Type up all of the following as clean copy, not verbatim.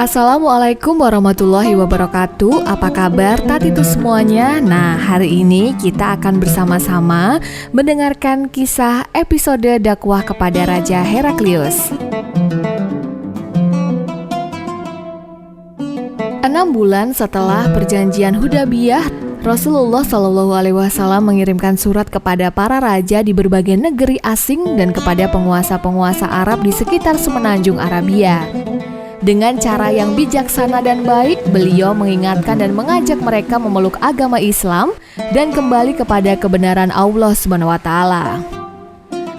Assalamualaikum warahmatullahi wabarakatuh. Apa kabar Tatitu semuanya? Nah, hari ini kita akan bersama-sama mendengarkan kisah episode dakwah kepada Raja Heraklius. 6 bulan setelah perjanjian Hudaybiyah, Rasulullah SAW mengirimkan surat kepada para raja di berbagai negeri asing dan kepada penguasa-penguasa Arab di sekitar semenanjung Arabia. Dengan cara yang bijaksana dan baik, beliau mengingatkan dan mengajak mereka memeluk agama Islam dan kembali kepada kebenaran Allah SWT.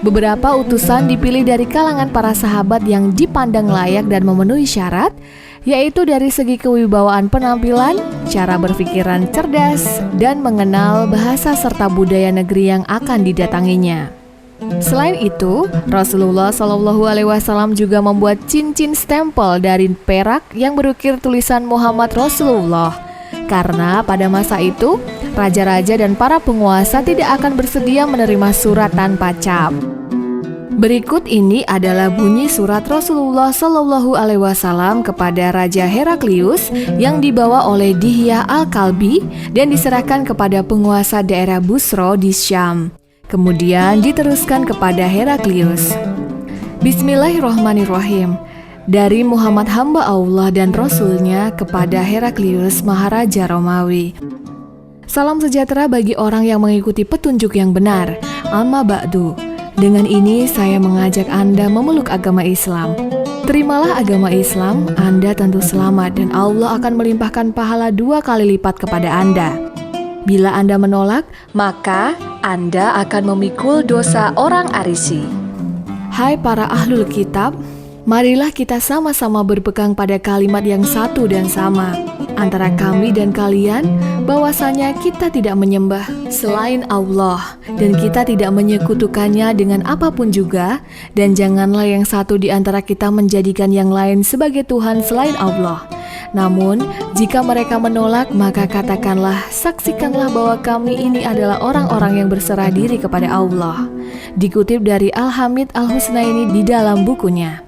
Beberapa utusan dipilih dari kalangan para sahabat yang dipandang layak dan memenuhi syarat, yaitu dari segi kewibawaan penampilan, cara berpikiran cerdas, dan mengenal bahasa serta budaya negeri yang akan didatanginya. Selain itu, Rasulullah SAW juga membuat cincin stempel dari perak yang berukir tulisan Muhammad Rasulullah. Karena pada masa itu, raja-raja dan para penguasa tidak akan bersedia menerima surat tanpa cap. Berikut ini adalah bunyi surat Rasulullah SAW kepada Raja Heraklius yang dibawa oleh Dihya Al-Kalbi dan diserahkan kepada penguasa daerah Busra di Syam. Kemudian diteruskan kepada Heraklius. Bismillahirrahmanirrahim. Dari Muhammad hamba Allah dan Rasulnya kepada Heraklius Maharaja Romawi. Salam sejahtera bagi orang yang mengikuti petunjuk yang benar. Amma ba'du. Dengan ini saya mengajak Anda memeluk agama Islam. Terimalah agama Islam, Anda tentu selamat dan Allah akan melimpahkan pahala 2 kali lipat kepada Anda. Bila Anda menolak, maka Anda akan memikul dosa orang Arisi. Hai para ahlul kitab, marilah kita sama-sama berpegang pada kalimat yang satu dan sama antara kami dan kalian, bahwasanya kita tidak menyembah selain Allah dan kita tidak menyekutukannya dengan apapun juga, dan janganlah yang satu di antara kita menjadikan yang lain sebagai Tuhan selain Allah. Namun, jika mereka menolak, maka katakanlah, saksikanlah bahwa kami ini adalah orang-orang yang berserah diri kepada Allah. Dikutip dari Al-Hamid Al-Husnaini di dalam bukunya.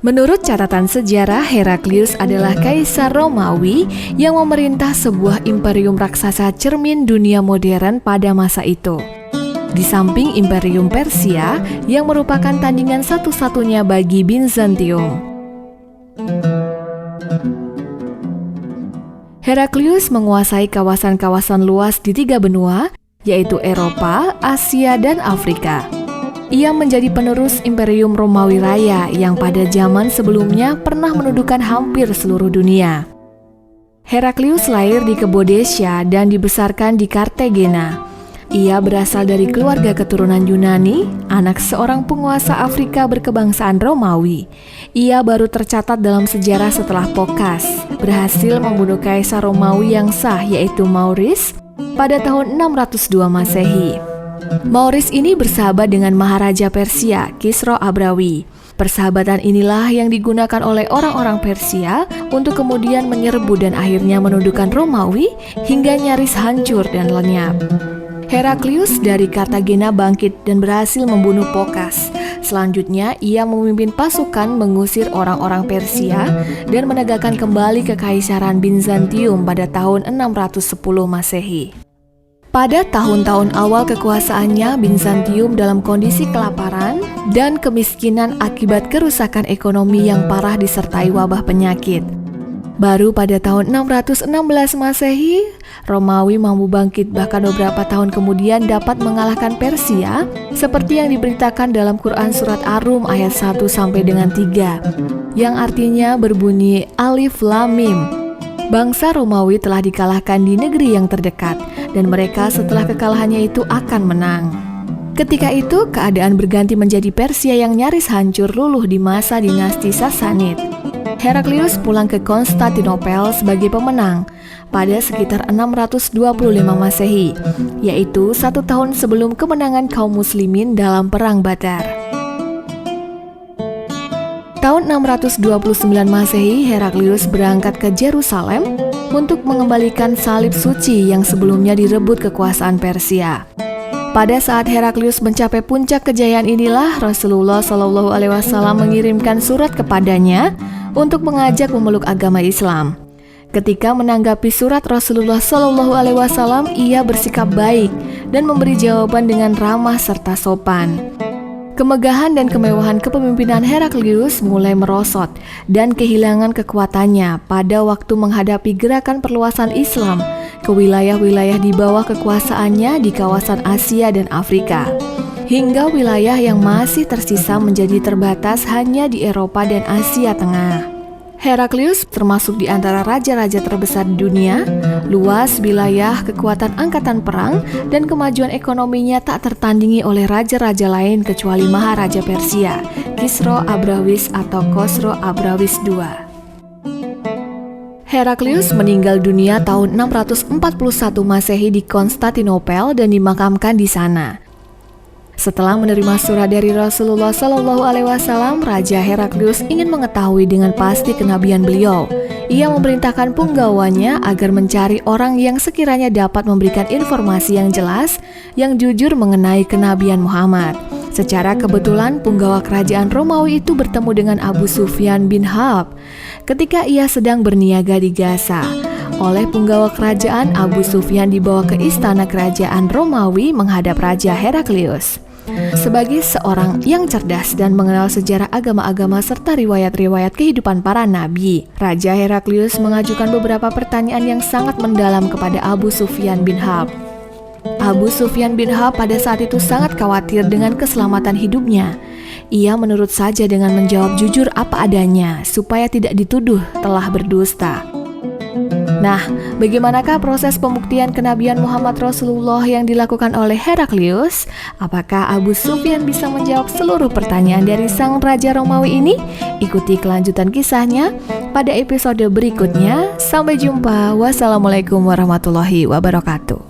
Menurut catatan sejarah, Heraklius adalah kaisar Romawi yang memerintah sebuah imperium raksasa cermin dunia modern pada masa itu. Di samping imperium Persia yang merupakan tandingan satu-satunya bagi Bizantium. Heraklius menguasai kawasan-kawasan luas di 3 benua, yaitu Eropa, Asia, dan Afrika. Ia menjadi penerus Imperium Romawi Raya yang pada zaman sebelumnya pernah mendudukan hampir seluruh dunia. Heraklius lahir di Kapadosia dan dibesarkan di Kartagena. Ia berasal dari keluarga keturunan Yunani, anak seorang penguasa Afrika berkebangsaan Romawi. Ia baru tercatat dalam sejarah setelah Phocas berhasil membunuh kaisar Romawi yang sah, yaitu Maurice, pada tahun 602 Masehi. Maurice ini bersahabat dengan Maharaja Persia, Kisra Abrawi. Persahabatan inilah yang digunakan oleh orang-orang Persia untuk kemudian menyerbu dan akhirnya menundukkan Romawi hingga nyaris hancur dan lenyap. Heraklius dari Kartagena bangkit dan berhasil membunuh Phocas. Selanjutnya, ia memimpin pasukan mengusir orang-orang Persia dan menegakkan kembali kekaisaran Bizantium pada tahun 610 Masehi. Pada tahun-tahun awal kekuasaannya, Bizantium dalam kondisi kelaparan dan kemiskinan akibat kerusakan ekonomi yang parah disertai wabah penyakit. Baru pada tahun 616 Masehi, Romawi mampu bangkit, bahkan beberapa tahun kemudian dapat mengalahkan Persia, seperti yang diberitakan dalam Quran Surat Ar-Rum ayat 1 sampai dengan 3, yang artinya berbunyi Alif Lam Mim. Bangsa Romawi telah dikalahkan di negeri yang terdekat, dan mereka setelah kekalahannya itu akan menang. Ketika itu, keadaan berganti menjadi Persia yang nyaris hancur luluh di masa dinasti Sasanid. Heraklius pulang ke Konstantinopel sebagai pemenang pada sekitar 625 Masehi, yaitu 1 tahun sebelum kemenangan kaum muslimin dalam Perang Badar. Tahun 629 Masehi, Heraklius berangkat ke Yerusalem untuk mengembalikan salib suci yang sebelumnya direbut kekuasaan Persia. Pada saat Heraklius mencapai puncak kejayaan inilah Rasulullah SAW mengirimkan surat kepadanya untuk mengajak memeluk agama Islam. Ketika menanggapi surat Rasulullah SAW, ia bersikap baik dan memberi jawaban dengan ramah serta sopan. Kemegahan dan kemewahan kepemimpinan Heraklius mulai merosot dan kehilangan kekuatannya pada waktu menghadapi gerakan perluasan Islam ke wilayah-wilayah di bawah kekuasaannya di kawasan Asia dan Afrika, hingga wilayah yang masih tersisa menjadi terbatas hanya di Eropa dan Asia Tengah. Heraklius termasuk di antara raja-raja terbesar di dunia, luas wilayah, kekuatan angkatan perang, dan kemajuan ekonominya tak tertandingi oleh raja-raja lain kecuali Maharaja Persia, Khosrow Abrawis atau Khosrow Abrawis II. Heraklius meninggal dunia tahun 641 Masehi di Konstantinopel dan dimakamkan di sana. Setelah menerima surat dari Rasulullah SAW, Raja Heraklius ingin mengetahui dengan pasti kenabian beliau. Ia memerintahkan punggawanya agar mencari orang yang sekiranya dapat memberikan informasi yang jelas, yang jujur mengenai kenabian Muhammad. Secara kebetulan, punggawa kerajaan Romawi itu bertemu dengan Abu Sufyan bin Harb ketika ia sedang berniaga di Gaza. Oleh punggawa kerajaan, Abu Sufyan dibawa ke istana kerajaan Romawi menghadap Raja Heraklius. Sebagai seorang yang cerdas dan mengenal sejarah agama-agama serta riwayat-riwayat kehidupan para nabi, Raja Heraklius mengajukan beberapa pertanyaan yang sangat mendalam kepada Abu Sufyan bin Harb. Abu Sufyan bin Harb pada saat itu sangat khawatir dengan keselamatan hidupnya. Ia menurut saja dengan menjawab jujur apa adanya supaya tidak dituduh telah berdusta. Nah, bagaimanakah proses pembuktian kenabian Muhammad Rasulullah yang dilakukan oleh Heraklius? Apakah Abu Sufyan bisa menjawab seluruh pertanyaan dari sang Raja Romawi ini? Ikuti kelanjutan kisahnya pada episode berikutnya. Sampai jumpa. Wassalamualaikum warahmatullahi wabarakatuh.